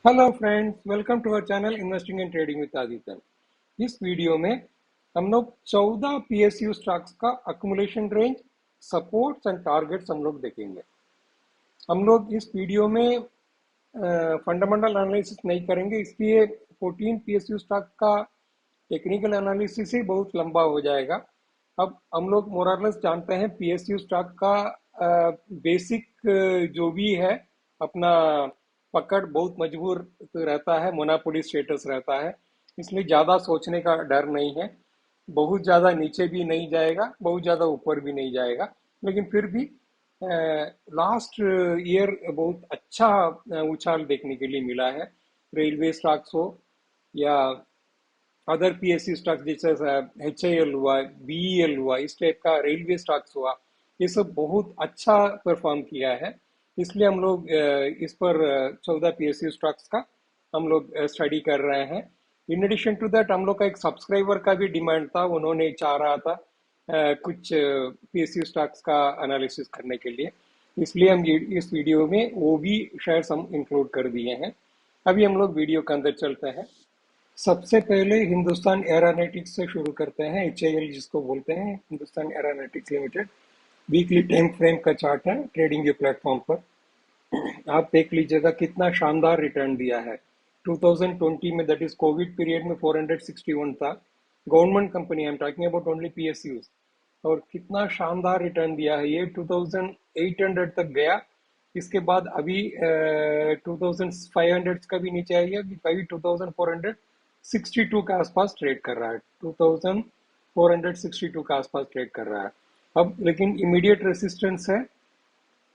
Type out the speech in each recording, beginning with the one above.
Hello friends, welcome to our channel investing and trading with Aditya. इस video में हम लोग 14 पीएसयू स्टॉक्स का accumulation range, supports and targets हम लोग देखेंगे। हम लोग इस वीडियो में फंडामेंटल एनालिसिस नहीं करेंगे, इसलिए 14 पीएसयू स्टॉक का टेक्निकल एनालिसिस ही बहुत लंबा हो जाएगा। अब हम लोग मोरलेस जानते हैं पीएसयू स्टॉक का बेसिक जो भी है अपना पकड़ बहुत मजबूर रहता है, मोनोपोली स्टेटस रहता है, इसलिए ज़्यादा सोचने का डर नहीं है। बहुत ज़्यादा नीचे भी नहीं जाएगा, बहुत ज़्यादा ऊपर भी नहीं जाएगा, लेकिन फिर भी लास्ट ईयर बहुत अच्छा उछाल देखने के लिए मिला है। रेलवे स्टॉक्स हो या अदर पीएसयू स्टॉक्स जैसे HAL हुआ, BEL हुआ, इस टाइप का रेलवे स्टॉक्स हुआ, ये सब बहुत अच्छा परफॉर्म किया है। इसलिए हम लोग इस पर 14 पीएसयू स्टॉक्स का हम लोग स्टडी कर रहे हैं। इन एडिशन टू दैट हम लोग का एक सब्सक्राइबर का भी डिमांड था, उन्होंने चाह रहा था कुछ पीएसयू स्टॉक्स का एनालिसिस करने के लिए, इसलिए हम इस वीडियो में वो भी शेयर्स हम इंक्लूड कर दिए हैं। अभी हम लोग वीडियो के अंदर चलते हैं। सबसे पहले हिंदुस्तान एरोनॉटिक्स से शुरू करते हैं, HAL जिसको बोलते हैं, Hindustan aeronautics limited. Weekly time frame का चार्ट है ट्रेडिंग के प्लेटफॉर्म पर। आप देख लीजिएगा कितना शानदार रिटर्न दिया है। 2020 में, दैट इज कोविड पीरियड में, 461 था। Government company, I am talking about only PSUs। और कितना शानदार रिटर्न दिया है, ये 2800 तक गया। इसके बाद अभी 2500 का भी नीचे आई है, अभी 2462 के आसपास ट्रेड कर रहा है, 2462 के आसपास ट्रेड कर रहा है। अब लेकिन इमीडिएट रेसिस्टेंस है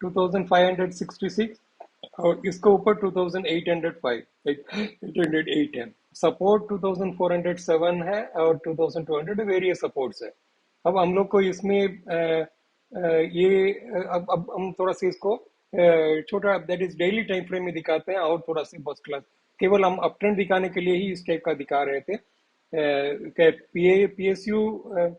2566, और इसके ऊपर 2805, 808 है। सपोर्ट 2407 है और 2200 वेरियस सपोर्ट्स है। अब हम लोग को इसमें ये अब हम थोड़ा सा इसको छोटा, that is daily time frame में दिखाते हैं, और थोड़ा सी फर्स्ट क्लास। केवल हम अप ट्रेंड दिखाने के लिए ही इस टाइप का दिखा रहे थे। PSU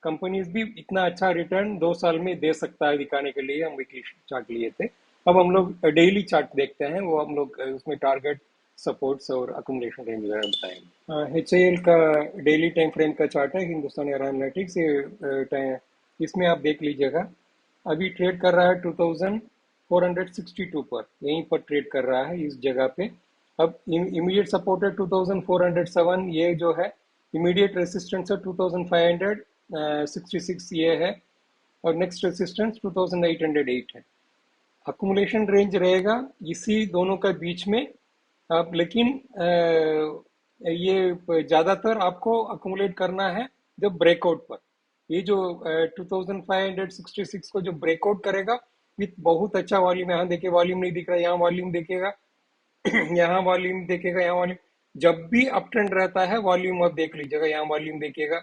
कंपनीज भी इतना अच्छा रिटर्न 2 साल में दे सकता है दिखाने के लिए हम वीकली चार्ट लिए थे। अब हम लोग डेली चार्ट देखते हैं, वो हम लोग उसमें टारगेट, सपोर्ट्स और अकुमुलेशन रेंज वगैरह बताएंगे। HAL का डेली टाइम फ्रेम का चार्ट है, हिंदुस्तान एरोनॉटिक्स। इसमें आप देख लीजिएगा, अभी ट्रेड कर रहा है 2462 पर, यहीं पर ट्रेड कर रहा है इस जगह पे। अब इमीडिएट सपोर्ट है 2407, ये जो है इमीडिएट रेसिस्टेंस है 2566, ये है। और नेक्स्ट रेसिस्टेंस 2808 है। अकुमुलेशन रेंज रहेगा इसी दोनों का बीच में। अब लेकिन ये ज्यादातर आपको अकुमुलेट करना है जब ब्रेकआउट पर। ये जो 2566 को जो ब्रेकआउट करेगा विथ बहुत अच्छा वॉल्यूम, यहाँ देखिए वॉल्यूम नहीं दिख रहा, यहाँ वॉल्यूम देखिएगा, यहाँ वॉल्यूम देखेगा, यहाँ वॉल्यूम, जब भी अप ट्रेंड रहता है वॉल्यूम आप देख लीजिएगा, यहाँ वॉल्यूम देखिएगा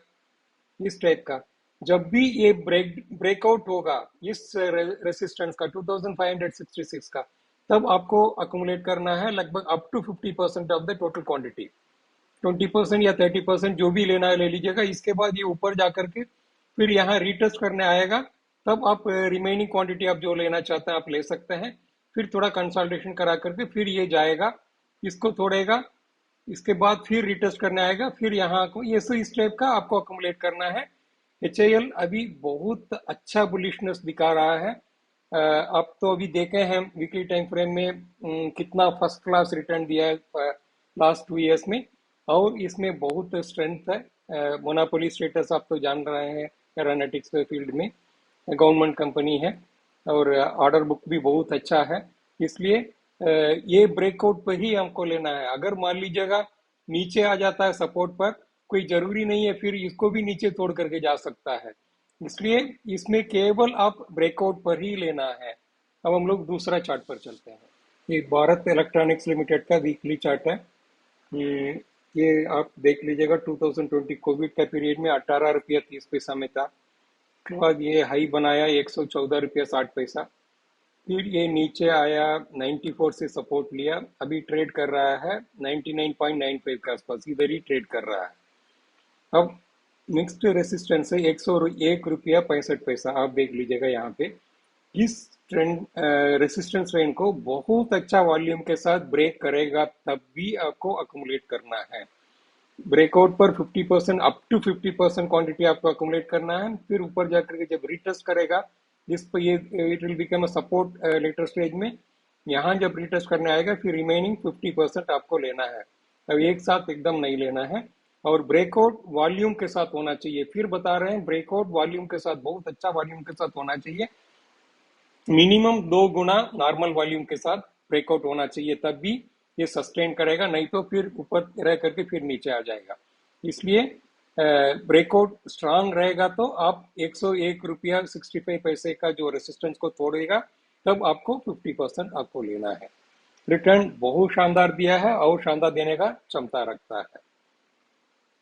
इस टाइप का। जब भी ये ब्रेकआउट होगा इस रेसिस्टेंस का 2566 का, तब आपको अकुमुलेट करना है लगभग up to 50% of the total quantity. 20% या 30% जो भी लेना है ले लीजिएगा। इसके बाद ये ऊपर जाकर के फिर यहाँ रीटेस्ट करने आएगा, तब आप रिमेनिंग क्वांटिटी आप जो लेना चाहते हैं आप ले सकते हैं। फिर थोड़ा कंसल्टेशन करा करके फिर ये जाएगा, इसको तोड़ेगा, इसके बाद फिर रिटेस्ट करने आएगा, फिर यहाँ को ये सो इस टाइप का आपको अकोमोडेट करना है। HAL अभी बहुत अच्छा बुलिशनेस दिखा रहा है। आप तो अभी देखे हैं वीकली टाइम फ्रेम में कितना फर्स्ट क्लास रिटर्न दिया है लास्ट 2 इयर्स में, और इसमें बहुत स्ट्रेंथ है। मोनोपोली स्टेटस आप तो जान रहे हैं एरोनॉटिक्स के फील्ड में, गवर्नमेंट कंपनी है, और ऑर्डर बुक भी बहुत अच्छा है। इसलिए ये ब्रेकआउट पर ही हमको लेना है। अगर मान लीजिएगा नीचे आ जाता है सपोर्ट पर, कोई जरूरी नहीं है फिर इसको भी नीचे तोड़ करके जा सकता है, इसलिए इसमें केवल आप ब्रेकआउट पर ही लेना है। अब हम लोग दूसरा चार्ट पर चलते हैं। ये भारत इलेक्ट्रॉनिक्स लिमिटेड का वीकली चार्ट है। ये आप देख लीजिएगा 2020 कोविड का पीरियड में 18 रुपया 30 पैसा में था। उसके बाद ये हाई बनाया 114 रुपया 60 पैसा, फिर ये नीचे आया 94 से सपोर्ट लिया, अभी ट्रेड कर रहा है 99.95 के आसपास, इधर ही ट्रेड कर रहा है। अब नेक्स्ट रेसिस्टेंस है 101 रुपया 65 पैसा, आप देख लीजिएगा यहाँ पे। इस ट्रेंड रेसिस्टेंस रेंज को बहुत अच्छा वॉल्यूम के साथ ब्रेक करेगा तब भी आपको अकुमुलेट करना है। ब्रेकआउट पर 50% अप टू 50% क्वांटिटी आपको अकुमुलेट करना है, फिर ऊपर जाकर के जब रिटेस्ट करेगा जिस पर ये it will become a support later stage में, यहाँ जब रिटेस्ट करने आएगा फिर रिमेनिंग 50% आपको लेना है। अब एक साथ एकदम नहीं लेना है और ब्रेकआउट वॉल्यूम के साथ होना चाहिए। फिर बता रहे हैं ब्रेकआउट वॉल्यूम के साथ, बहुत अच्छा वॉल्यूम के साथ होना चाहिए, मिनिमम 2 गुना नॉर्मल वॉल्यूम के साथ ब्रेकआउट होना चाहिए, तब भी ये सस्टेन करेगा, नहीं तो फिर ऊपर रह करके फिर नीचे आ जाएगा। इसलिए ब्रेकआउट स्ट्रांग रहेगा तो आप 101 रुपया 65 पैसे का जो रेसिस्टेंस को तोड़ेगा तब आपको 50% आपको लेना है। रिटर्न बहुत शानदार दिया है और शानदार देने का क्षमता रखता है।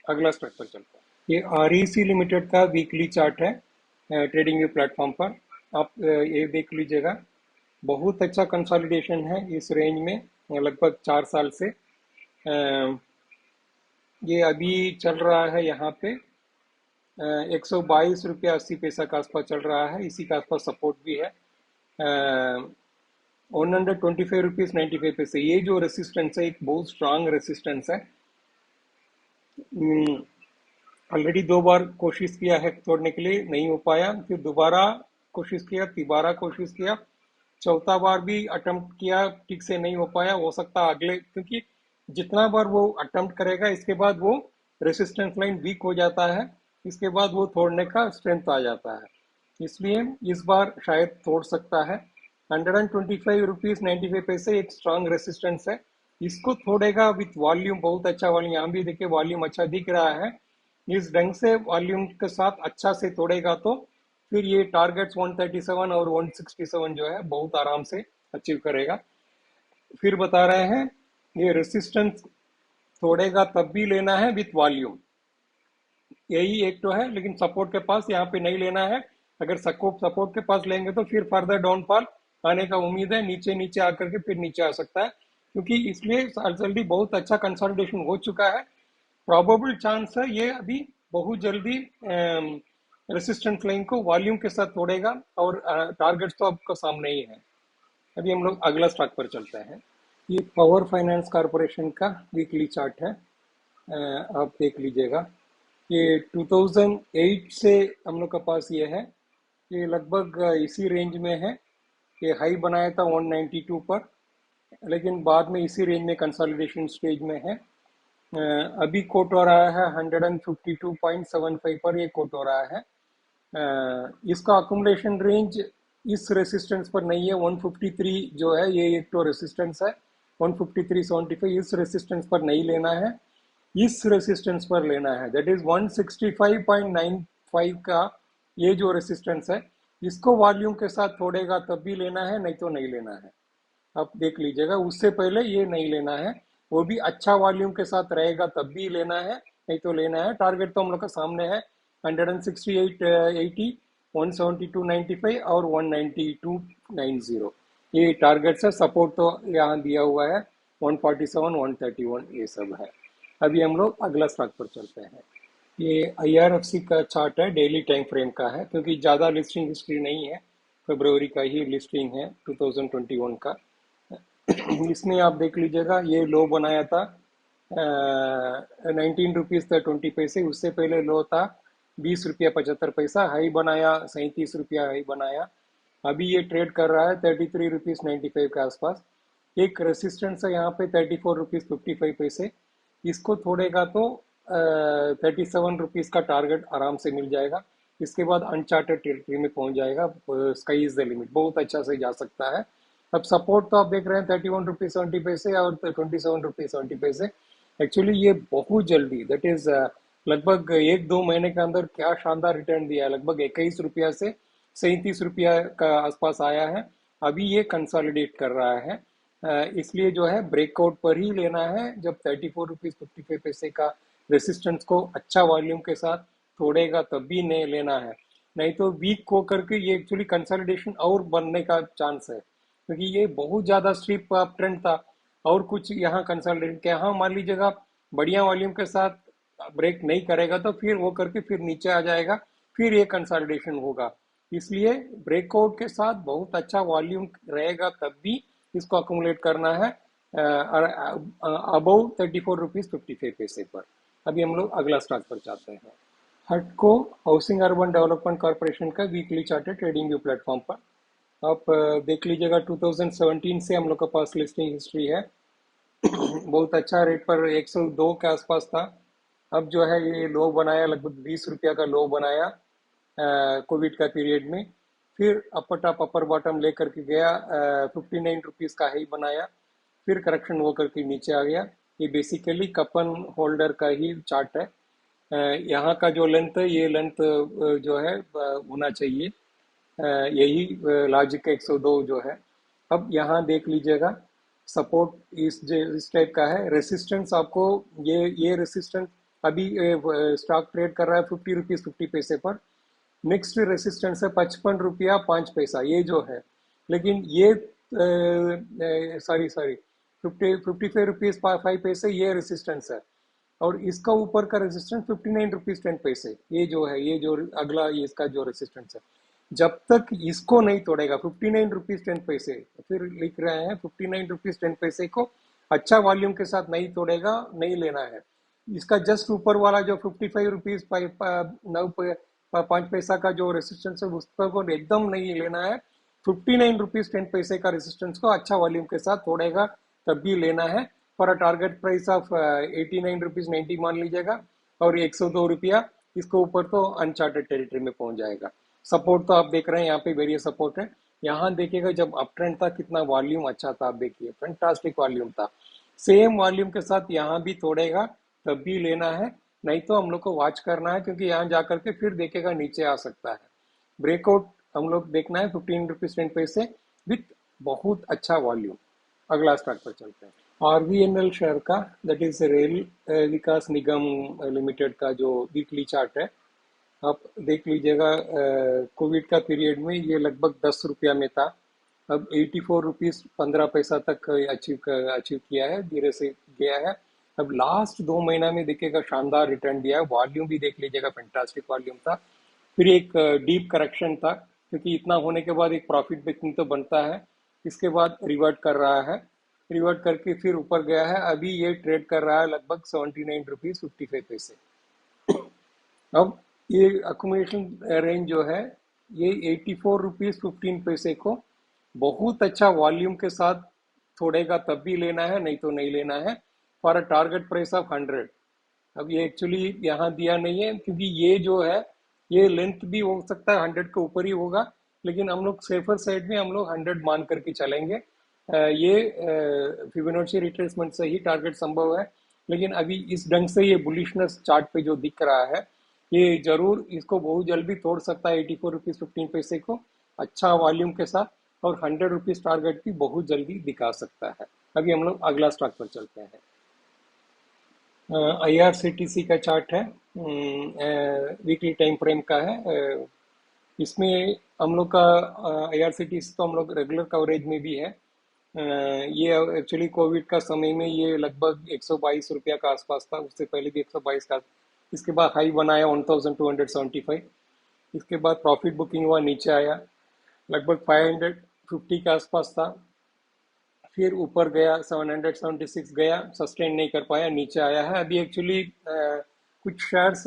अगला स्टेप पर चलता है। ये आरईसी लिमिटेड का वीकली चार्ट है ट्रेडिंग व्यू प्लेटफॉर्म पर, आप ये देख लीजिएगा। बहुत अच्छा कंसोलिडेशन है इस रेंज में लगभग 4 साल से। ये अभी चल रहा है यहाँ पे 122 रुपया 80 पैसा के आसपास चल रहा है, इसी के आसपास सपोर्ट भी है 125 रुपीज 95 पैसे। ये जो रेसिस्टेंस है एक बहुत स्ट्रांग रेसिस्टेंस है। ऑलरेडी 2 बार कोशिश किया है तोड़ने के लिए, नहीं हो पाया, फिर दोबारा कोशिश किया, तिबारा कोशिश किया, चौथा बार भी अटेम्प्ट किया, ठीक से नहीं हो पाया। हो सकता है अगले, क्योंकि जितना बार वो अटेम्प्ट करेगा इसके बाद वो रेसिस्टेंस लाइन वीक हो जाता है, इसके बाद वो तोड़ने का स्ट्रेंथ आ जाता है, इसलिए इस बार शायद तोड़ सकता है। 125 रुपीज 95 पैसे एक स्ट्रांग रेसिस्टेंस है, इसको तोड़ेगा विथ वॉल्यूम, बहुत अच्छा वॉल्यूम, यहाँ भी देखिए वॉल्यूम अच्छा दिख रहा है। इस ढंग से वॉल्यूम के साथ अच्छा से तोड़ेगा तो फिर ये टारगेट्स 137 और 167 जो है बहुत आराम से अचीव करेगा। फिर बता रहे हैं ये रेसिस्टेंस तोड़ेगा तब भी लेना है विथ वॉल्यूम, यही एक तो है, लेकिन सपोर्ट के पास यहाँ पे नहीं लेना है। अगर सपोर्ट के पास लेंगे तो फिर फर्दर डाउनफॉल आने का उम्मीद है, नीचे नीचे आकर के फिर नीचे आ सकता है, क्योंकि इसलिए जल्दी बहुत अच्छा कंसोलिडेशन हो चुका है। प्रोबेबल चांस है ये अभी बहुत जल्दी रेसिस्टेंस लाइन को वॉल्यूम के साथ तोड़ेगा और टारगेट्स तो आपको सामने ही है। अभी हम लोग अगला स्टॉक पर चलते हैं। ये पावर फाइनेंस कॉर्पोरेशन का वीकली चार्ट है, आप देख लीजिएगा। ये 2008 से हम लोग का पास ये है, ये लगभग इसी रेंज में है। ये हाई बनाया था 192 पर, लेकिन बाद में इसी रेंज में कंसोलिडेशन स्टेज में है। अभी कोट हो रहा है 152.75 पर, ये कोट हो रहा है। इसका अकुमुलेशन रेंज इस रेसिस्टेंस पर नहीं है, 153 जो है ये एक तो रेसिस्टेंस है 153.75, इस रेसिस्टेंस पर नहीं लेना है, इस रेसिस्टेंस पर लेना है, दैट इज 165.95 का ये जो रेसिस्टेंस है, इसको वॉल्यूम के साथ तोड़ेगा तब भी लेना है, नहीं तो नहीं लेना है। आप देख लीजिएगा, उससे पहले ये नहीं लेना है, वो भी अच्छा वॉल्यूम के साथ रहेगा तब भी लेना है, नहीं तो लेना है। टारगेट तो हम लोग का सामने है 168.80, 172.95 और 192.90, ये टारगेट है। सपोर्ट तो यहाँ दिया हुआ है 147, 131, ये सब है। अभी हम लोग अगला स्टॉक पर चलते हैं। ये IRFC का चार्ट है, डेली टाइम फ्रेम का है, क्योंकि ज़्यादा लिस्टिंग हिस्ट्री नहीं है, फरवरी का ही लिस्टिंग है 2021 का। इसमें आप देख लीजिएगा, ये लो बनाया था 19 रुपीज़ 20 पैसे, उससे पहले लो था 20 रुपया 75 पैसा, हाई बनाया 37 रुपया हाई बनाया। अभी ये ट्रेड कर रहा है 33 रुपीज़ 95 के आसपास। एक रेसिस्टेंस है यहाँ पे 34 रुपीज़ 55 पैसे, इसको तोड़ेगा तो 37 रुपीज़ का टारगेट आराम से मिल जाएगा। इसके बाद अनचार्टेड टेरिटरी में पहुंच जाएगा, स्काई इज द लिमिट, बहुत अच्छा से जा सकता है। अब सपोर्ट तो आप देख रहे हैं 31 रुपीज़ 70 पैसे और 27 रुपीज़ 70 पैसे। एक्चुअली ये बहुत जल्दी, दैट इज लगभग 1-2 महीने के अंदर क्या शानदार रिटर्न दिया है, लगभग 21 रुपया से 37 रुपया का आसपास आया है। अभी ये कंसोलिडेट कर रहा है, इसलिए जो है ब्रेकआउट पर ही लेना है, जब 34 रुपीज़ 55 पैसे का रेसिस्टेंस को अच्छा वॉल्यूम के साथ तोड़ेगा तब भी नहीं लेना है, नहीं तो वीक को करके ये एक्चुअली कंसोलिडेशन और बनने का चांस है, क्योंकि ये बहुत ज़्यादा स्ट्रिप अप ट्रेंड था और कुछ यहाँ कंसोलिडेशन के यहाँ मान लीजिएगा बढ़िया वॉल्यूम के साथ ब्रेक नहीं करेगा तो फिर वो करके फिर नीचे आ जाएगा, फिर ये कंसोलिडेशन होगा। इसलिए ब्रेकआउट के साथ बहुत अच्छा वॉल्यूम रहेगा तब भी इसको अकोमुलेट करना है अबव 34 रुपीज 55 पैसे पर। अभी हम लोग अगला स्टॉक पर जाते हैं। हटको हाउसिंग अर्बन डेवलपमेंट कॉर्पोरेशन का weekly chartered trading view platform पर आप देख लीजिएगा। 2017 से हम लोग के पास लिस्टिंग हिस्ट्री है। बहुत अच्छा रेट पर 102 के आसपास था। अब जो है ये लो बनाया, लगभग 20 रुपया का लो बनाया कोविड का पीरियड में। फिर अपर टॉप अपर बॉटम लेकर के गया, 59 रुपीज़ का हाई बनाया, फिर करेक्शन होकर के नीचे आ गया। ये बेसिकली कपन होल्डर का ही चार्ट है। यहाँ का जो लेंथ है, ये लेंथ जो है होना चाहिए, यही लॉजिक का 102 जो है। अब यहाँ देख लीजिएगा, सपोर्ट इस टाइप का है। रेसिस्टेंस आपको ये रेसिस्टेंस अभी स्टॉक ट्रेड कर रहा है 50 रुपीज़ 50 पैसे पर। नेक्स्ट रेसिस्टेंस है 55 रुपया 5 पैसा, ये जो है। लेकिन ये सॉरी 55 रुपीज़ 5 पैसे ये रेसिस्टेंस है, और इसका ऊपर का रेजिस्टेंस 59 रुपीज़ 10 पैसे, ये जो है, ये जो अगला ये इसका जो रेजिस्टेंस है, जब तक इसको नहीं तोड़ेगा 59 रुपीज़ 10 पैसे, फिर लिख रहे हैं 59 रुपीज़ 10 पैसे को अच्छा वॉल्यूम के साथ नहीं तोड़ेगा, नहीं लेना है। इसका जस्ट ऊपर वाला जो 55 रुपीज़ 5 पैसा का जो रेसिस्टेंस है, उस पर को एकदम नहीं लेना है। 59 रुपीज़ 10 पैसे का रेसिस्टेंस को अच्छा वॉल्यूम के साथ तोड़ेगा तब भी लेना है। For a target price of 89 rupees 90 मान लीजिएगा, और 102 रुपया इसको ऊपर तो अनचार्टेड टेरिटरी में पहुंच जाएगा। सपोर्ट तो आप देख रहे हैं, यहाँ पे वेरियस सपोर्ट है। यहाँ देखिएगा जब अप ट्रेंड था कितना वॉल्यूम अच्छा था, आप देखिए फैंटास्टिक वॉल्यूम था। सेम वॉल्यूम के साथ यहाँ भी तोड़ेगा तब भी लेना है, नहीं तो हम लोग को वॉच करना है, क्योंकि यहाँ जाकर के फिर देखेगा नीचे आ सकता है। ब्रेकआउट हम लोग देखना है 15 रुपीज़ 10 पैसे विथ बहुत अच्छा वॉल्यूम। अगला स्टॉक पर चलते हैं। आरवीएनएल शेयर का, that is rail Vikas Nigam limited का जो वीकली चार्ट है, आप देख लीजिएगा। कोविड का पीरियड में ये लगभग 10 रुपया में था, अब 84 रुपीज़ 15 पैसा तक अचीव किया है, धीरे से गया है। अब लास्ट 2 महीना में देखिएगा शानदार रिटर्न दिया है। वॉल्यूम भी देख लीजिएगा, फैंटास्टिक वॉल्यूम था। फिर एक डीप करेक्शन था, क्योंकि इतना होने के बाद एक प्रॉफिट बुकिंग तो बनता है। इसके बाद रिवर्ट कर रहा है, रिवर्ट करके फिर ऊपर गया है। अभी ये ट्रेड कर रहा है लगभग 79 रुपीज़ 55 पैसे। अब ये अकोमोडेशन रेंज जो है, ये 84 रुपीज़ 15 पैसे को बहुत अच्छा वॉल्यूम के साथ छोड़ेगा तब भी लेना है, नहीं तो नहीं लेना है। For a target price of 100। अब ये एक्चुअली यहाँ दिया नहीं है, क्योंकि ये जो है ये लेंथ भी हो सकता है 100 के ऊपर ही होगा, लेकिन हम लोग सेफर साइड में हम लोग 100 मान करके चलेंगे। ये फिबोनाची रिट्रेसमेंट से ही टारगेट संभव है, लेकिन अभी इस ढंग से ये बुलिशनेस चार्ट पे जो दिख रहा है, ये जरूर इसको बहुत जल्दी तोड़ सकता है 84 रुपीज़ 15 पैसे को अच्छा वॉल्यूम के साथ, और 100 रुपीज़ टारगेट भी बहुत जल्दी दिखा सकता है। अभी हम लोग अगला स्टॉक पर चलते हैं। आईआरसीटीसी का चार्ट है, वीकली टाइम फ्रेम का है। इसमें हम लोग का आईआरसीटीसी तो हम लोग रेगुलर कवरेज में भी है। ये एक्चुअली कोविड का समय में ये लगभग 122 रुपया का आसपास था, उससे पहले भी 122 का। इसके बाद हाई बनाया 1275। इसके बाद प्रॉफिट बुकिंग हुआ, नीचे आया, लगभग 550 के आसपास था। फिर ऊपर गया 776 गया, सस्टेन नहीं कर पाया, नीचे आया है। अभी एक्चुअली कुछ शेयर्स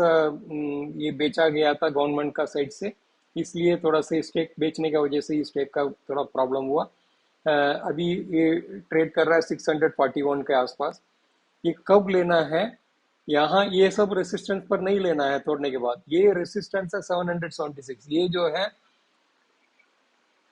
ये बेचा गया था गवर्नमेंट का साइड से, इसलिए थोड़ा सा स्टेक बेचने की वजह से इस स्टेक का थोड़ा प्रॉब्लम हुआ। अभी ये ट्रेड कर रहा है 641 के आसपास। ये कब लेना है, यहाँ ये सब रेसिस्टेंस पर नहीं लेना है तोड़ने के बाद। ये रेसिस्टेंस है 776, ये जो है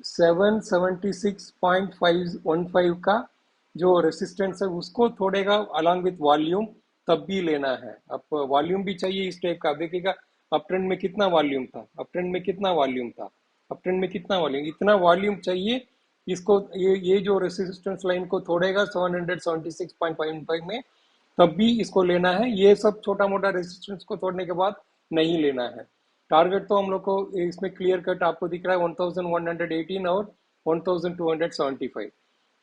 776.515 का जो रेसिस्टेंस है उसको तोड़ेगा अलॉन्ग विथ वॉल्यूम, तब भी लेना है। अब वॉल्यूम भी चाहिए इस टाइप का। देखिएगा अप ट्रेंड में कितना वॉल्यूम था, अप ट्रेंड में कितना वॉल्यूम था, अप ट्रेंड में कितना वॉल्यूम, इतना वॉल्यूम चाहिए इसको। ये जो रेसिस्टेंस लाइन को तोड़ेगा 776.5 में, तब भी इसको लेना है। ये सब छोटा मोटा रेसिस्टेंस को तोड़ने के बाद नहीं लेना है। टारगेट तो हम लोग को इसमें क्लियर कट आपको दिख रहा है 1118 और 1275।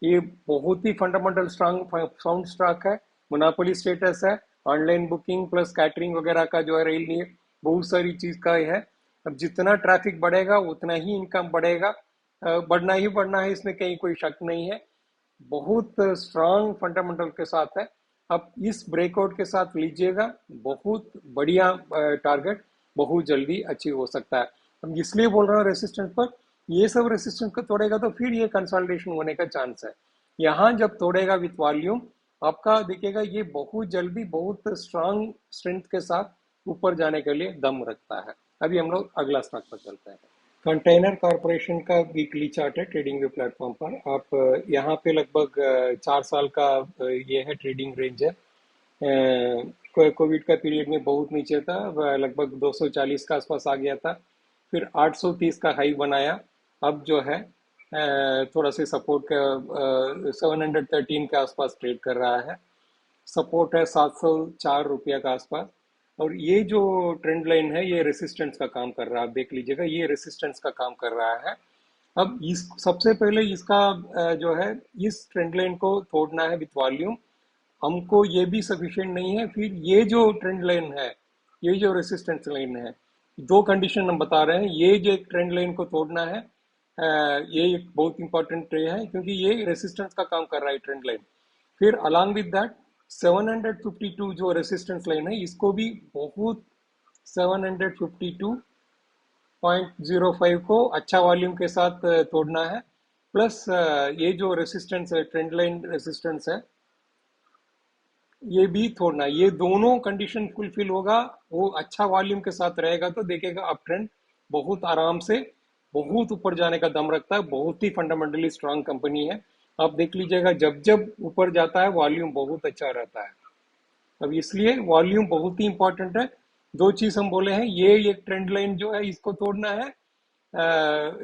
ये बहुत ही फंडामेंटल स्ट्रांग साउंड स्टॉक है, मोनोपोली स्टेटस है, ऑनलाइन बुकिंग प्लस कैटरिंग वगैरह का जो है रेल लिए बहुत सारी चीज का है। अब जितना ट्रैफिक बढ़ेगा उतना ही इनकम बढ़ेगा, बढ़ना ही बढ़ना है, इसमें कहीं कोई शक नहीं है। बहुत स्ट्रांग फंडामेंटल के साथ है। अब इस ब्रेकआउट के साथ लीजिएगा, बहुत बढ़िया टारगेट बहुत जल्दी अचीव हो सकता है। अब इसलिए बोल रहा हूँ रेसिस्टेंस पर, ये सब रेसिस्टेंस को तोड़ेगा तो फिर ये कंसोलिडेशन होने का चांस है। यहाँ जब तोड़ेगा विथ वॉल्यूम, आपका देखिएगा ये बहुत जल्दी बहुत स्ट्रांग स्ट्रेंथ के साथ ऊपर जाने के लिए दम रखता है। अभी हम लोग अगला स्टॉक पर चलते हैं। कंटेनर कॉरपोरेशन का वीकली चार्ट है ट्रेडिंग व्यू प्लेटफॉर्म पर। आप यहाँ पे लगभग 4 साल का ये है ट्रेडिंग रेंज है। कोविड का पीरियड में बहुत नीचे था, लगभग 240 का आसपास आ गया था, फिर 830 का हाई बनाया। अब जो है थोड़ा सा सपोर्ट का 713 के आसपास ट्रेड कर रहा है। सपोर्ट है 704 रुपया का आसपास। और ये जो ट्रेंड लाइन है ये रेसिस्टेंस का काम कर रहा है, आप देख लीजिएगा ये रेसिस्टेंस का काम कर रहा है। अब इस सबसे पहले इसका जो है इस ट्रेंड लाइन को तोड़ना है विथ वॉल्यूम। हमको ये भी सफिशिएंट नहीं है, फिर ये जो ट्रेंड लाइन है, ये जो रेसिस्टेंस लाइन है, दो कंडीशन हम बता रहे हैं। ये जो एक ट्रेंड लाइन को तोड़ना है, ये एक बहुत इंपॉर्टेंट है क्योंकि ये रेसिस्टेंस का काम कर रहा है ट्रेंड लाइन। फिर अलॉन्ग विद दैट 752 जो रेसिस्टेंस लाइन है इसको भी बहुत 752.05 को अच्छा वॉल्यूम के साथ तोड़ना है। प्लस ये जो रेसिस्टेंस है ट्रेंड लाइन रेसिस्टेंस है ये भी तोड़ना है। ये दोनों कंडीशन फुलफिल होगा, वो अच्छा वॉल्यूम के साथ रहेगा तो देखेगा अप ट्रेंड बहुत आराम से बहुत ऊपर जाने का दम रखता है। बहुत ही फंडामेंटली स्ट्रांग कंपनी है। आप देख लीजिएगा जब जब ऊपर जाता है वॉल्यूम बहुत अच्छा रहता है। अब इसलिए वॉल्यूम बहुत ही इंपॉर्टेंट है। दो चीज हम बोले हैं, ये एक ट्रेंड लाइन जो है इसको तोड़ना है,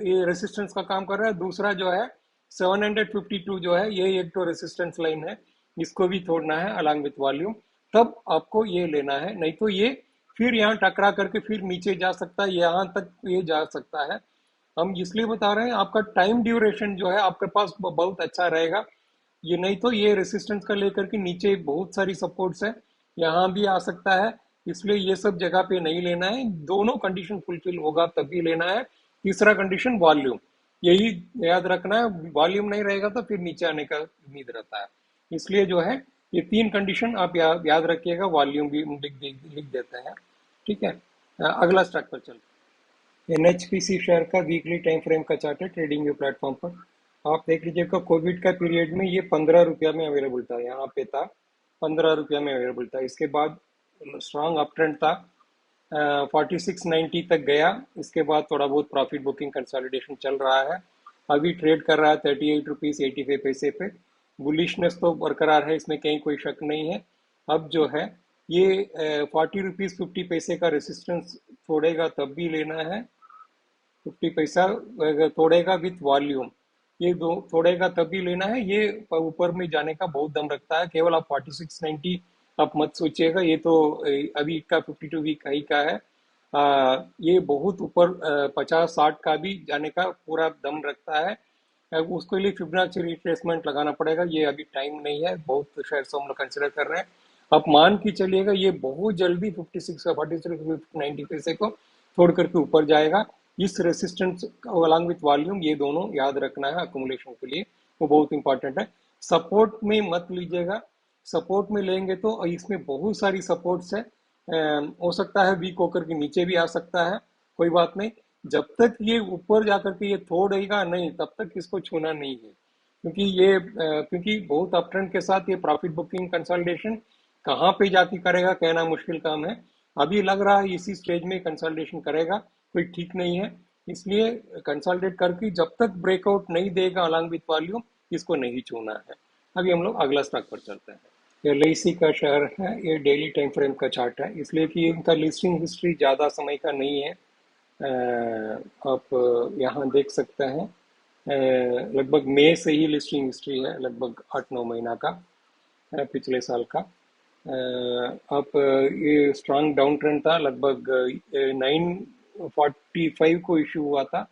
ये रेसिस्टेंस का काम कर रहा है। दूसरा जो है 752 जो है ये एक तो रेसिस्टेंस लाइन है, इसको भी तोड़ना है अलॉन्ग विथ वॉल्यूम। तब आपको ये लेना है, नहीं तो ये फिर यहाँ टकरा करके फिर नीचे जा सकता है, यहाँ तक ये जा सकता है। हम इसलिए बता रहे हैं आपका टाइम ड्यूरेशन जो है आपके पास बहुत अच्छा रहेगा। ये नहीं तो ये रेसिस्टेंस का लेकर के नीचे बहुत सारी सपोर्ट्स है, यहाँ भी आ सकता है। इसलिए ये सब जगह पे नहीं लेना है, दोनों कंडीशन फुलफिल होगा तभी लेना है। तीसरा कंडीशन वॉल्यूम, यही याद रखना है। वॉल्यूम नहीं रहेगा तो फिर नीचे आने का उम्मीद रहता है। इसलिए जो है ये तीन कंडीशन आप याद रखिएगा, वॉल्यूम भी लिख देते हैं। ठीक है, अगला स्टॉक पर चलते हैं। एनएचपीसी शेयर का वीकली टाइम फ्रेम का चार्ट है ट्रेडिंग व्यू प्लेटफॉर्म पर। आप देख लीजिएगा कोविड का पीरियड में ये 15 रुपया में अवेलेबल था, यहाँ पे था 15 रुपया में अवेलेबल था। इसके बाद स्ट्रांग अप ट्रेंड था, 4690 तक गया। इसके बाद थोड़ा बहुत प्रॉफिट बुकिंग कंसोलिडेशन चल रहा है। अभी ट्रेड कर रहा है 38 रुपीज 85 पैसे पे। बुलिशनेस तो बरकरार है, इसमें कहीं कोई शक नहीं है। अब जो है ये 40 रुपीज 50 पैसे का रेसिस्टेंस तोड़ेगा तब भी लेना है। 50 पैसा तोड़ेगा विथ वॉल्यूम, ये दो तोड़ेगा तब भी लेना है। ये ऊपर में जाने का बहुत दम रखता है, केवल आप 4690 आप मत सोचिएगा, ये तो अभी का 52 वीक हाई का है। ये बहुत ऊपर 50-60 का भी जाने का पूरा दम रखता है। उसके लिए फिबोनाची रिट्रेसमेंट लगाना पड़ेगा, ये अभी टाइम नहीं है, बहुत शेयर हम लोग कंसिडर कर रहे हैं। आप मान के चलिएगा ये बहुत जल्दी 56 का 43 पैसे को छोड़ करके ऊपर जाएगा। इस रेसिस्टेंस अलॉन्ग विथ वॉल्यूम ये दोनों याद रखना है अकोमोडेशन के लिए, वो बहुत इंपॉर्टेंट है। सपोर्ट में मत लीजिएगा, सपोर्ट में लेंगे तो इसमें बहुत सारी सपोर्ट्स है। हो सकता है वीक होकर के नीचे भी आ सकता है, कोई बात नहीं। जब तक ये ऊपर जाकर के ये तोड़ेगा नहीं तब तक इसको छूना नहीं है, क्योंकि ये क्योंकि बहुत अपट्रेंड के साथ ये प्रॉफिट बुकिंग कंसोलिडेशन कहाँ पे जाके करेगा कहना मुश्किल काम है। अभी लग रहा है इसी स्टेज में कंसोलिडेशन करेगा, कोई ठीक नहीं है। इसलिए कंसोलिडेट करके जब तक ब्रेकआउट नहीं देगा अलॉन्ग विथ वॉल्यूम, इसको नहीं छूना है। अभी हम लोग अगला स्टॉक पर चलते हैं। एल का शेयर है, ये डेली टाइम फ्रेम का चार्ट है, इसलिए कि इनका लिस्टिंग हिस्ट्री ज़्यादा समय का नहीं है। आप यहाँ देख सकते हैं लगभग मई से ही लिस्टिंग हिस्ट्री है, लगभग 8-9 महीना का पिछले साल का। आप ये स्ट्रांग डाउन ट्रेंड था, लगभग 945 को इशू हुआ था।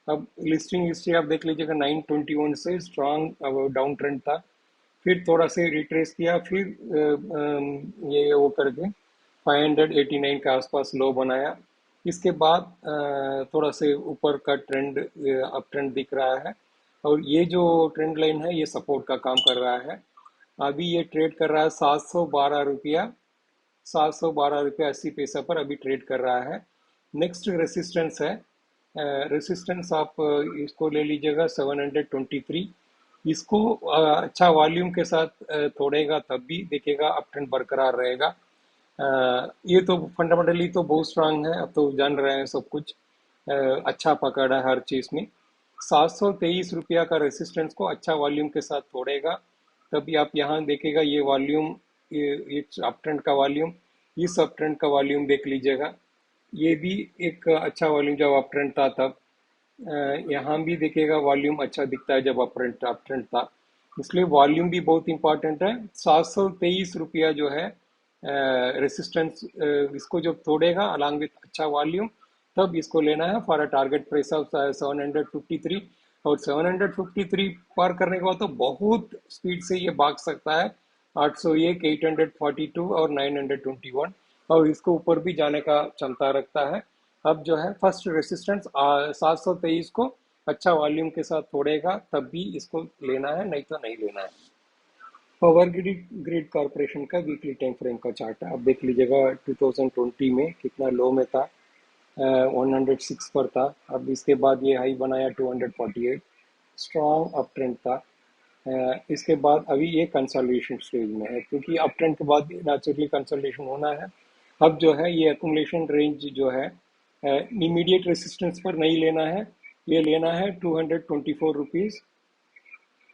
अब लिस्टिंग हिस्ट्री आप देख लीजिएगा 921 से स्ट्रांग डाउन ट्रेंड था, फिर थोड़ा से रिट्रेस किया, फिर ये वो करके 589 के आसपास लो बनाया। इसके बाद थोड़ा से ऊपर का ट्रेंड, अप ट्रेंड दिख रहा है, और ये जो ट्रेंड लाइन है ये सपोर्ट का काम कर रहा है। अभी ये ट्रेड कर रहा है 712 रुपया, 712 रुपया 80 पैसा पर अभी ट्रेड कर रहा है। नेक्स्ट रेसिस्टेंस है, रेसिस्टेंस आप इसको ले लीजिएगा 723। इसको अच्छा वॉल्यूम के साथ तोड़ेगा तब भी देखिएगा अप ट्रेंड बरकरार रहेगा। ये तो फंडामेंटली तो बहुत स्ट्रांग है, अब तो जान रहे हैं सब कुछ। अच्छा पकड़ा है हर चीज़ में। 723 रुपया का रेसिस्टेंस को अच्छा वॉल्यूम के साथ तोड़ेगा तभी आप यहाँ देखेगा ये वॉल्यूम, ये अप ट्रेंड का वॉल्यूम, इस अप ट्रेंड का वॉल्यूम देख लीजिएगा। ये भी एक अच्छा वॉल्यूम जब अप ट्रेंड था तब। यहाँ भी देखिएगा वॉल्यूम अच्छा दिखता है जब अप ट्रेंड था, इसलिए वॉल्यूम भी बहुत इंपॉर्टेंट है। 723 रुपया जो है रेसिस्टेंस, इसको जब तोड़ेगा अलॉन्ग विथ अच्छा वॉल्यूम तब इसको लेना है for a target price of 753। और 753 पार करने के बाद तो बहुत स्पीड से ये भाग सकता है 801, 842 और 921, और इसको ऊपर भी जाने का क्षमता रखता है। अब जो है फर्स्ट रेसिस्टेंस 723 को अच्छा वॉल्यूम के साथ तोड़ेगा तब भी इसको लेना है, नहीं तो नहीं लेना है। पावर ग्रिड कॉरपोरेशन का वीकली टाइम फ्रेम का चार्ट है, आप देख लीजिएगा 2020 में कितना लो में था, 106 पर था। अब इसके बाद ये हाई बनाया 248, स्ट्रॉन्ग अप ट्रेंड था। इसके बाद अभी ये कंसोलिडेशन स्टेज में है, क्योंकि अप ट्रेंड के बाद नेचुरली कंसोलिडेशन होना है। अब जो है ये एकुमुलेशन रेंज जो है इमीडिएट रेसिस्टेंस पर नहीं लेना है, ये लेना है 224 रुपीज़,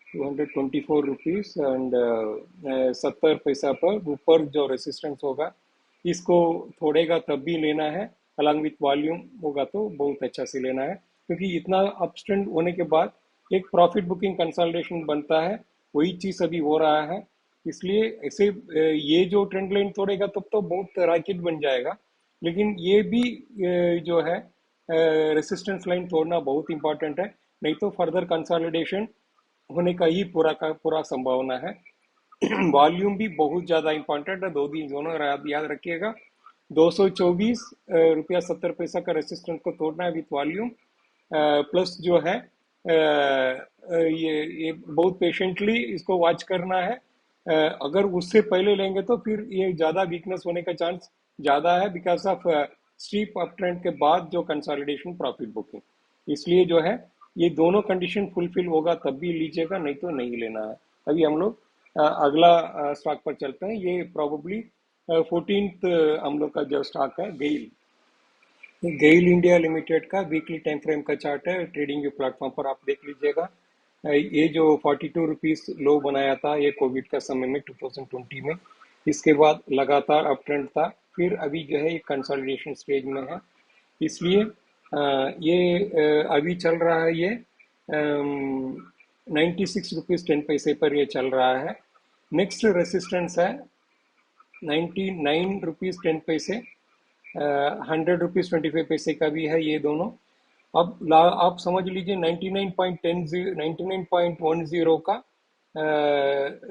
224 रुपीज़ एंड 70 पैसा पर ऊपर जो रेसिस्टेंस होगा इसको तोड़ेगा तब भी लेना है, अलॉन्ग विथ वॉल्यूम होगा तो बहुत अच्छा से लेना है, क्योंकि इतना अपस्ट्रेंड होने के बाद एक प्रॉफिट बुकिंग कंसोलिडेशन बनता है, वही चीज़ अभी हो रहा है। इसलिए ऐसे ये जो ट्रेंड लाइन तोड़ेगा तब तो बहुत रैकेट बन जाएगा, लेकिन ये भी जो है रेसिस्टेंस लाइन तोड़ना बहुत इंपॉर्टेंट है, नहीं तो फर्दर कंसोलिडेशन होने का ही पूरा संभावना है। वॉल्यूम भी बहुत ज़्यादा इंपॉर्टेंट है, दो दिन दोनों याद रखिएगा। 224 रुपया 70 पैसा का रेसिस्टेंस को तोड़ना है विथ वॉल्यूम, प्लस जो है ये बहुत पेशेंटली इसको वॉच करना है। अगर उससे पहले लेंगे तो फिर ये ज़्यादा वीकनेस होने का चांस ज़्यादा है, because of steep up trend के बाद जो कंसोलिडेशन प्रॉफिट बुकिंग। इसलिए जो है ये दोनों कंडीशन फुलफिल होगा तब भी लीजिएगा, नहीं तो नहीं लेना है। अभी हम लोग अगला स्टॉक पर चलते हैं। ये प्रोबेबली 14th हम लोग का जो स्टॉक है गेल, गेल इंडिया लिमिटेड का वीकली टाइम फ्रेम का चार्ट है, ट्रेडिंग व्यू प्लेटफॉर्म पर आप देख लीजिएगा। ये जो 42 रुपीज़ लो बनाया था ये कोविड का समय में 2020 में, इसके बाद लगातार अप ट्रेंड था, फिर अभी जो है कंसोलिडेशन स्टेज में है। इसलिए ये अभी चल रहा है, ये 96 रुपीज़ 10 पैसे पर ये चल रहा है। नेक्स्ट रेसिस्टेंस है 99 रुपीज़ 10 पैसे, 100 रुपीज़ 25 पैसे का भी है ये दोनों। अब आप समझ लीजिए 99.10 का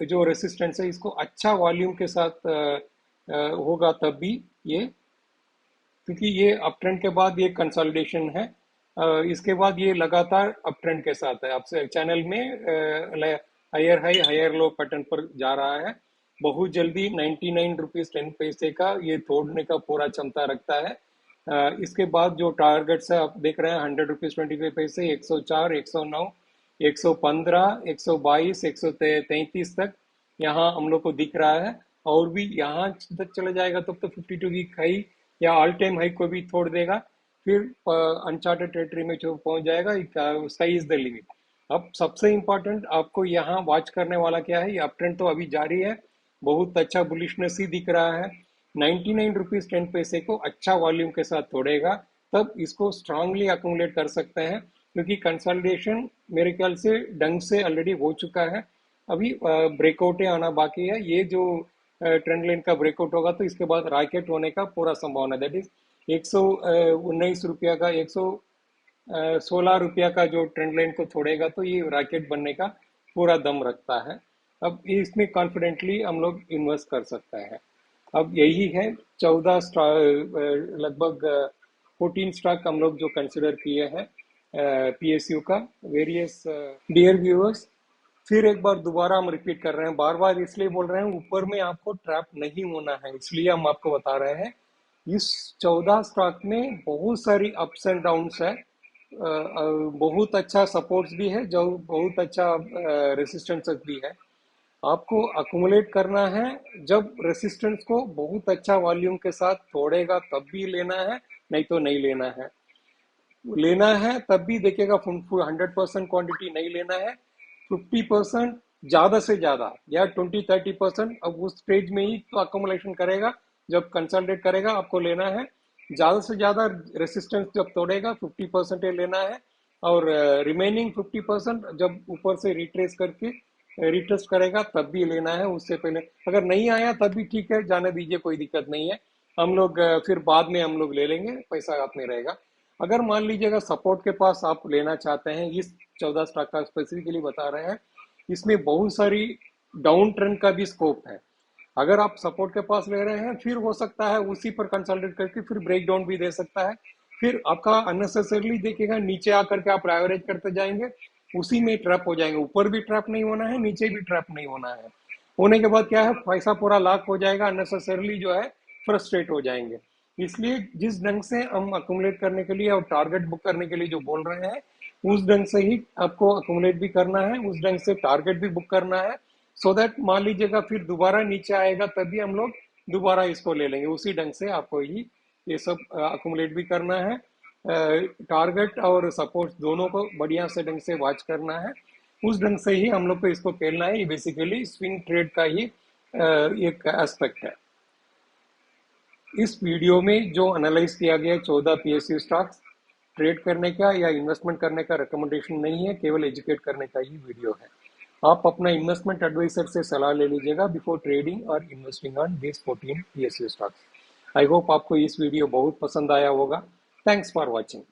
जो रेसिस्टेंस है इसको अच्छा वॉल्यूम के साथ होगा तब भी ये, क्योंकि ये अप ट्रेंड के बाद ये कंसोलिडेशन है। इसके बाद ये लगातार अप ट्रेंड के साथ है, आपसे चैनल में higher high higher low pattern पर जा रहा है। बहुत जल्दी 99 रुपीज़ 10 पैसे का ये तोड़ने का पूरा क्षमता रखता है। इसके बाद जो टारगेट्स है आप देख रहे हैं 100 रुपीज़ 25 पैसे, 104, 109, 115, 122, 133 तक यहाँ हम लोग को दिख रहा है। और भी यहाँ तक चला जाएगा तब तो 52 वीक हाई या ऑल टाइम हाई को भी तोड़ देगा, फिर अनचार्टेड टेरिटरी में जो पहुंच जाएगा, स्काई इज द लिमिट। अब सबसे इम्पोर्टेंट आपको यहाँ वॉच करने वाला क्या है, ये अप ट्रेंड तो अभी जारी है, बहुत अच्छा बुलिशनेस ही दिख रहा है। 99 रुपीज़ 10 पैसे को अच्छा वॉल्यूम के साथ तोड़ेगा तब इसको स्ट्रांगली अकोमोडेट कर सकते हैं, क्योंकि कंसोलिडेशन मेरे ख्याल से ढंग से ऑलरेडी हो चुका है। अभी ब्रेकआउट आना बाकी है, ये जो ट्रेंड लाइन का ब्रेकआउट होगा तो इसके बाद रॉकेट होने का पूरा संभावना, दैट इज 119 रुपया का 116 रुपया का जो ट्रेंड लाइन को छोड़ेगा तो ये रॉकेट बनने का पूरा दम रखता है। अब इसमें कॉन्फिडेंटली हम लोग इन्वेस्ट कर सकते हैं। अब यही है 14 लगभग 14 स्टॉक हम लोग जो कंसिडर किए हैं पीएसयू का वेरियस। डियर व्यूअर्स, फिर एक बार दोबारा हम रिपीट कर रहे हैं, बार बार इसलिए बोल रहे हैं, ऊपर में आपको ट्रैप नहीं होना है, इसलिए हम आपको बता रहे हैं। इस 14 स्टॉक में बहुत सारी अप्स एंड डाउन्स है, बहुत अच्छा सपोर्ट्स भी है, जो बहुत अच्छा रेसिस्टेंस भी है। आपको अकुमुलेट करना है, जब रेसिस्टेंस को बहुत अच्छा वॉल्यूम के साथ तोड़ेगा तब भी लेना है, नहीं तो नहीं लेना है। लेना है तब भी देखिएगा, 100% क्वांटिटी नहीं लेना है, 50% ज्यादा से ज्यादा या 20-30%। अब उस स्टेज में ही तो अकोमुलेशन करेगा, जब कंसल्टेट करेगा आपको लेना है। ज्यादा से ज्यादा रेसिस्टेंस जब तोड़ेगा 50% लेना है, और रिमेनिंग 50% जब ऊपर से रिट्रेस करके रिट्रेस करेगा तब भी लेना है। उससे पहले अगर नहीं आया तब भी ठीक है, जाने दीजिए, कोई दिक्कत नहीं है। हम लोग फिर बाद में हम लोग ले लेंगे, पैसा हाथ में रहेगा। अगर मान लीजिए अगर सपोर्ट के पास आप लेना चाहते हैं, इस 14 स्टॉक का स्पेसिफिकली बता रहे हैं, इसमें बहुत सारी डाउन ट्रेंड का भी स्कोप है। अगर आप सपोर्ट के पास ले रहे हैं, फिर हो सकता है उसी पर कंसल्टेट करके फिर ब्रेक डाउन भी दे सकता है। फिर आपका अननेसेसरली देखिएगा नीचे आकर के आप एवरेज करते जाएंगे, उसी में ट्रैप हो जाएंगे। ऊपर भी ट्रैप नहीं होना है, नीचे भी ट्रैप नहीं होना है। होने के बाद क्या है, पैसा पूरा लॉक हो जाएगा, अननेसेसरली जो है फ्रस्ट्रेट हो जाएंगे। इसलिए जिस ढंग से हम अकुमुलेट करने के लिए और टारगेट बुक करने के लिए जो बोल रहे हैं, उस ढंग से ही आपको अकुमुलेट भी करना है, उस ढंग से टारगेट भी बुक करना है। सो दैट मान लीजिएगा फिर दोबारा नीचे आएगा तभी हम लोग दोबारा इसको ले लेंगे। उसी ढंग से आपको ही ये सब अकुमुलेट भी करना है। टारगेट और सपोर्ट दोनों को बढ़िया से ढंग से वॉच करना है, उस ढंग से ही हम लोग को इसको खेलना है। ये बेसिकली स्विंग ट्रेड का ही एक एस्पेक्ट है। इस वीडियो में जो एनालाइज किया गया 14 पीएसयू स्टॉक्स, ट्रेड करने का या इन्वेस्टमेंट करने का रिकमेंडेशन नहीं है, केवल एजुकेट करने का ही वीडियो है। आप अपना इन्वेस्टमेंट एडवाइजर से सलाह ले लीजिएगा बिफोर ट्रेडिंग और investing on this 14 PSU stocks. I hope आपको इस वीडियो बहुत पसंद आया होगा। Thanks for watching.